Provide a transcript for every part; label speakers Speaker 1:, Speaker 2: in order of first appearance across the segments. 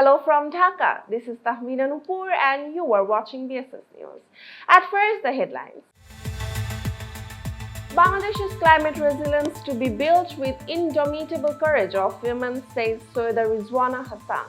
Speaker 1: Hello from Dhaka. This is Tahmina Nupur and you are watching BSS News. At first, the headlines. Bangladesh's climate resilience to be built with indomitable courage of women, says Soeda Rizwana Hassan.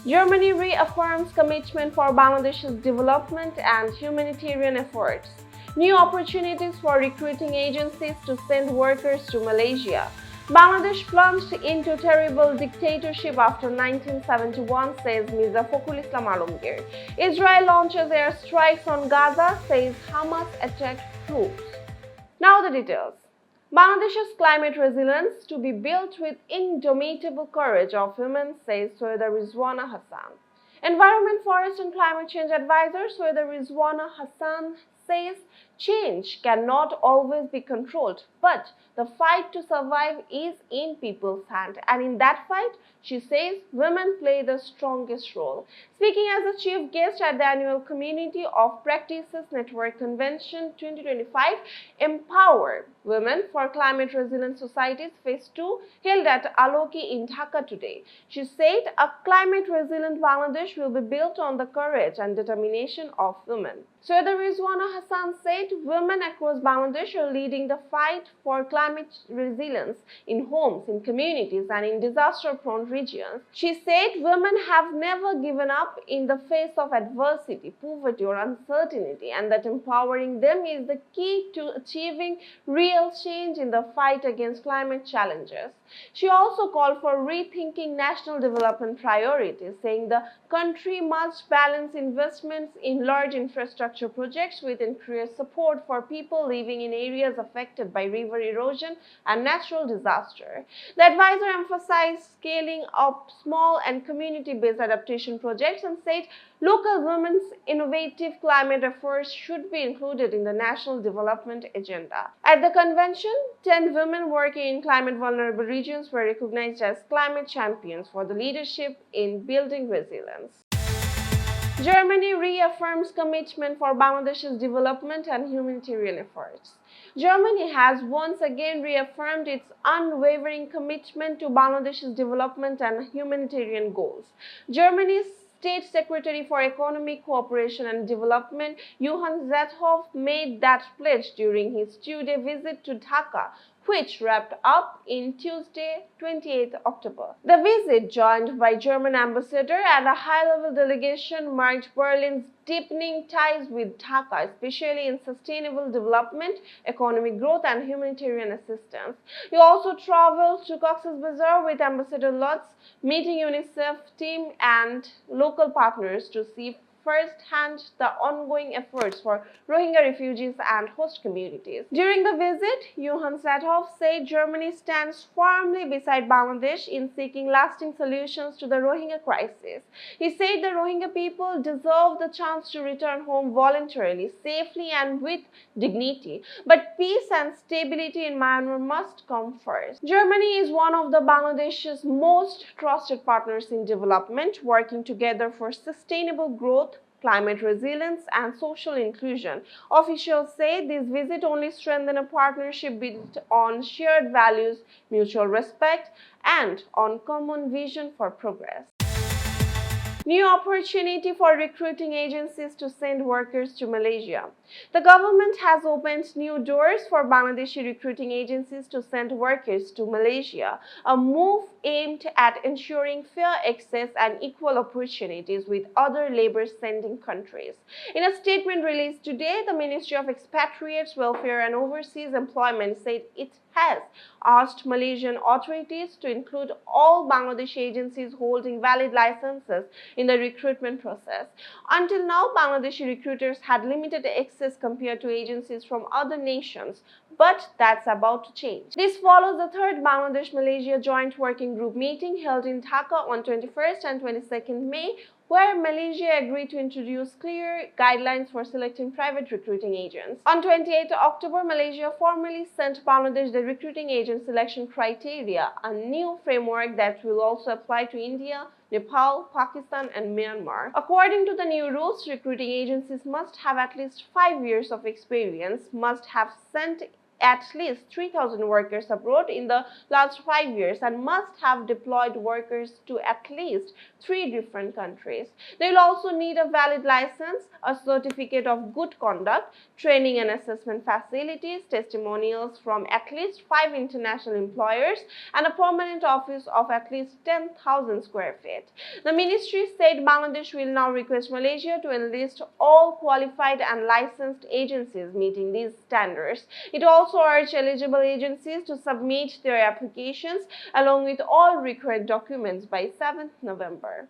Speaker 1: Germany reaffirms commitment for Bangladesh's development and humanitarian efforts. New opportunities for recruiting agencies to send workers to Malaysia. Bangladesh plunged into terrible dictatorship after 1971, says Mirza Fakhrul Islam Alamgir. Israel launches airstrikes on Gaza, says Hamas attacked troops. Now the details. Bangladesh's climate resilience to be built with indomitable courage of women, says Soeda Rizwana Hassan. Environment, Forest and Climate Change Advisor Soeda Rizwana Hassan says change cannot always be controlled, but the fight to survive is in people's hand, and in that fight, she says women play the strongest role. Speaking as a chief guest at the annual Community of Practices Network Convention 2025, Empower Women for Climate Resilient Societies Phase 2 held at Aloki in Dhaka today, she said a climate resilient Bangladesh will be built on the courage and determination of women. Soeda Rizwana Hassan said women across Bangladesh are leading the fight for climate resilience in homes, in communities, and in disaster-prone regions. She said women have never given up in the face of adversity, poverty, or uncertainty, and that empowering them is the key to achieving real change in the fight against climate challenges. She also called for rethinking national development priorities, saying the country must balance investments in large infrastructure projects with increased support for people living in areas affected by river erosion and natural disaster. The advisor emphasized scaling up small and community-based adaptation projects and said local women's innovative climate efforts should be included in the national development agenda. At the convention, 10 women working in climate vulnerable regions were recognized as climate champions for the leadership in building resilience. Germany reaffirms commitment for Bangladesh's development and humanitarian efforts. Germany has once again reaffirmed its unwavering commitment to Bangladesh's development and humanitarian goals. Germany's State Secretary for Economic Cooperation and Development, Johann Zethhoff, made that pledge during his two-day visit to Dhaka, which wrapped up in Tuesday, 28 October. The visit, joined by German ambassador and a high-level delegation, marked Berlin's deepening ties with Dhaka, especially in sustainable development, economic growth, and humanitarian assistance. He also traveled to Cox's Bazar with Ambassador Lutz, meeting UNICEF team and local partners to see first-hand the ongoing efforts for Rohingya refugees and host communities. During the visit, Johann Zethhoff said Germany stands firmly beside Bangladesh in seeking lasting solutions to the Rohingya crisis. He said the Rohingya people deserve the chance to return home voluntarily, safely, and with dignity. But peace and stability in Myanmar must come first. Germany is one of the Bangladesh's most trusted partners in development, working together for sustainable growth, climate resilience, and social inclusion. Officials say this visit only strengthens a partnership built on shared values, mutual respect, and on common vision for progress. New opportunity for recruiting agencies to send workers to Malaysia. The government has opened new doors for Bangladeshi recruiting agencies to send workers to Malaysia, a move aimed at ensuring fair access and equal opportunities with other labor-sending countries. In a statement released today, the Ministry of Expatriates, Welfare and Overseas Employment said it has asked Malaysian authorities to include all Bangladeshi agencies holding valid licenses in the recruitment process. Until now, Bangladeshi recruiters had limited access compared to agencies from other nations, but that's about to change. This follows the third Bangladesh-Malaysia Joint Working Group meeting held in Dhaka on 21st and 22nd May, where Malaysia agreed to introduce clear guidelines for selecting private recruiting agents. On 28 October, Malaysia formally sent Bangladesh the recruiting agent selection criteria, a new framework that will also apply to India, Nepal, Pakistan, and Myanmar. According to the new rules, recruiting agencies must have at least 5 years of experience, must have sent at least 3,000 workers abroad in the last 5 years and must have deployed workers to at least 3 different countries. They will also need a valid license, a certificate of good conduct, training and assessment facilities, testimonials from at least 5 international employers, and a permanent office of at least 10,000 square feet. The ministry said Bangladesh will now request Malaysia to enlist all qualified and licensed agencies meeting these standards. It also urged eligible agencies to submit their applications along with all required documents by 7th November.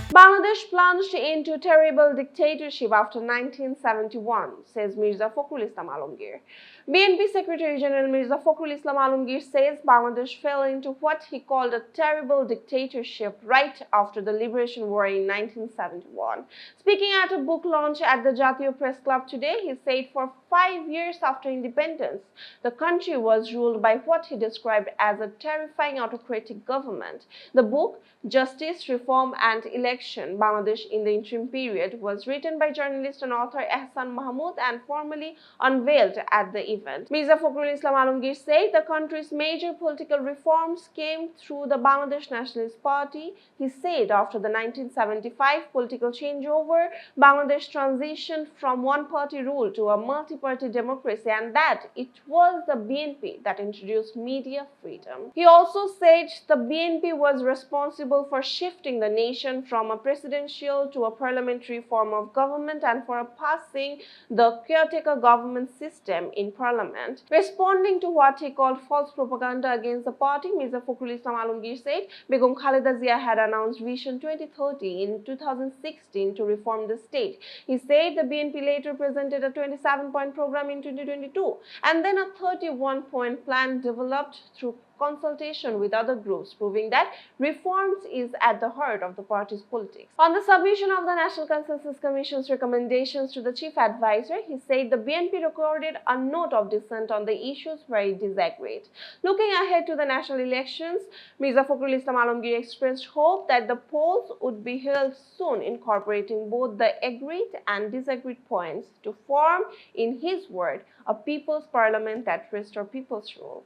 Speaker 1: Bangladesh plunged into terrible dictatorship after 1971, says Mirza Fakhrul Islam Alamgir. BNP Secretary General Mirza Fakhrul Islam Alamgir says Bangladesh fell into what he called a terrible dictatorship right after the Liberation War in 1971. Speaking at a book launch at the Jatiyo Press Club today, he said for 5 years after independence, the country was ruled by what he described as a terrifying autocratic government. The book, Justice, Reform and Election, Bangladesh in the Interim Period, was written by journalist and author Ehsan Mahmood and formally unveiled at the event. Mirza Fakhrul Islam Alamgir said the country's major political reforms came through the Bangladesh Nationalist Party. He said after the 1975 political changeover, Bangladesh transitioned from one-party rule to a multi-party democracy and that it was the BNP that introduced media freedom. He also said the BNP was responsible for shifting the nation from a presidential to a parliamentary form of government and for passing the caretaker government system in parliament. Responding to what he called false propaganda against the party, Mirza Fakhrul Islam Alamgir said Begum Khaleda Zia had announced Vision 2030 in 2016 to reform the state. He said the BNP later presented a 27-point program in 2022 and then a 31-point plan developed through consultation with other groups, proving that reforms is at the heart of the party's politics. On the submission of the National Consensus Commission's recommendations to the chief advisor, he said the BNP recorded a note of dissent on the issues where it disagreed. Looking ahead to the national elections, Mirza Fakhrul Islam Alamgir expressed hope that the polls would be held soon, incorporating both the agreed and disagreed points to form, in his word, a people's parliament that restores people's rule.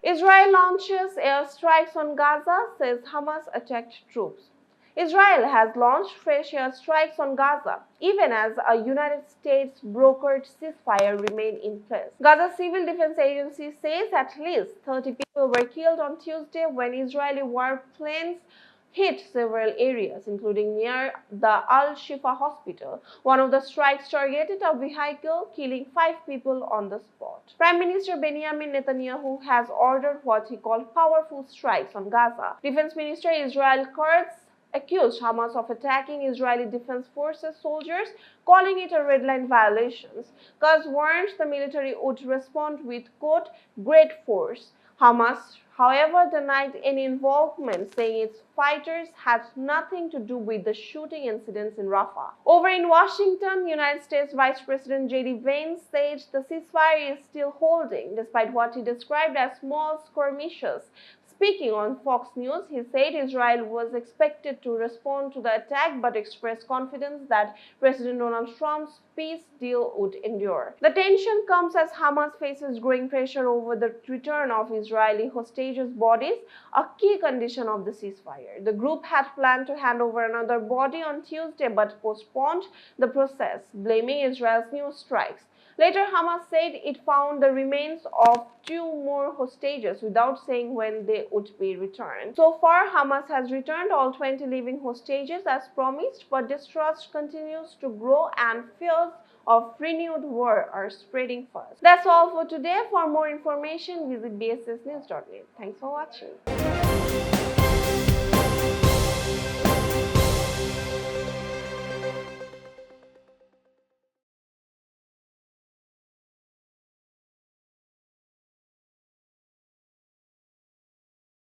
Speaker 1: Israel launches airstrikes on Gaza, says Hamas attacked troops. Israel has launched fresh airstrikes on Gaza, even as a United States brokered ceasefire remained in place. Gaza Civil Defense Agency says at least 30 people were killed on Tuesday when Israeli warplanes hit several areas, including near the Al-Shifa hospital. One of the strikes targeted a vehicle, killing 5 people on the spot. Prime Minister Benjamin Netanyahu has ordered what he called powerful strikes on Gaza. Defense Minister Israel Katz accused Hamas of attacking Israeli Defense Forces soldiers, calling it a red line violations. Katz warned the military would respond with, quote, great force. Hamas, however, denied any involvement, saying its fighters had nothing to do with the shooting incidents in Rafah. Over in Washington, United States Vice President J.D. Vance said the ceasefire is still holding, despite what he described as small skirmishes. Speaking on Fox News, he said Israel was expected to respond to the attack but expressed confidence that President Donald Trump's peace deal would endure. The tension comes as Hamas faces growing pressure over the return of Israeli hostages' bodies, a key condition of the ceasefire. The group had planned to hand over another body on Tuesday but postponed the process, blaming Israel's new strikes. Later, Hamas said it found the remains of 2 more hostages without saying when they would be returned. So far, Hamas has returned all 20 living hostages as promised, but distrust continues to grow and fears of renewed war are spreading fast. That's all for today. For more information, visit bssnews.net. Thanks for watching.